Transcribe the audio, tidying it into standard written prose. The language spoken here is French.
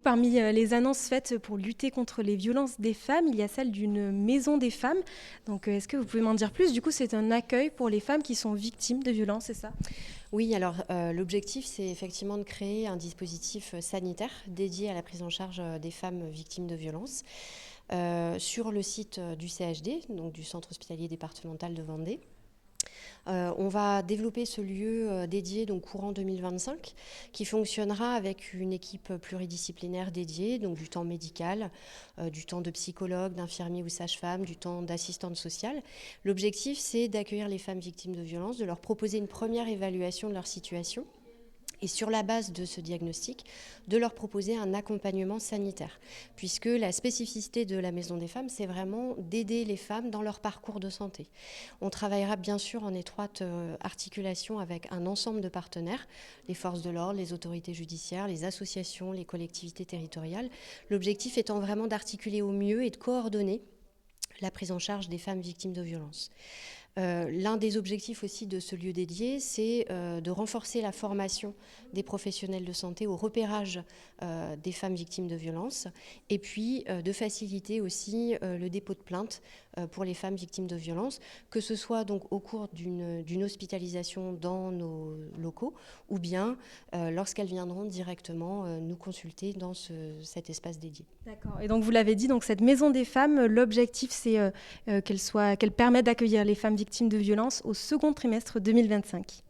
parmi les annonces faites pour lutter contre les violences des femmes, il y a celle d'une maison des femmes. Donc, est-ce que vous pouvez m'en dire plus? Du coup, c'est un accueil pour les femmes qui sont victimes de violences, c'est ça? Oui, alors l'objectif, c'est effectivement de créer un dispositif sanitaire dédié à la prise en charge des femmes victimes de violences sur le site du CHD, donc du Centre hospitalier départemental de Vendée. On va développer ce lieu dédié donc courant 2025 qui fonctionnera avec une équipe pluridisciplinaire dédiée, donc du temps médical, du temps de psychologue, d'infirmier ou sage-femme, du temps d'assistante sociale. L'objectif, c'est d'accueillir les femmes victimes de violences, de leur proposer une première évaluation de leur situation et sur la base de ce diagnostic, de leur proposer un accompagnement sanitaire. Puisque la spécificité de la Maison des Femmes, c'est vraiment d'aider les femmes dans leur parcours de santé. On travaillera bien sûr en étroite articulation avec un ensemble de partenaires, les forces de l'ordre, les autorités judiciaires, les associations, les collectivités territoriales. L'objectif étant vraiment d'articuler au mieux et de coordonner la prise en charge des femmes victimes de violences. L'un des objectifs aussi de ce lieu dédié, c'est de renforcer la formation des professionnels de santé au repérage des femmes victimes de violences et puis de faciliter aussi le dépôt de plainte pour les femmes victimes de violences, que ce soit donc au cours d'une hospitalisation dans nos locaux ou bien lorsqu'elles viendront directement nous consulter dans cet espace dédié. D'accord. Et donc, vous l'avez dit, donc cette maison des femmes, l'objectif, c'est qu'elle permette d'accueillir les femmes victimes de violences au second trimestre 2025.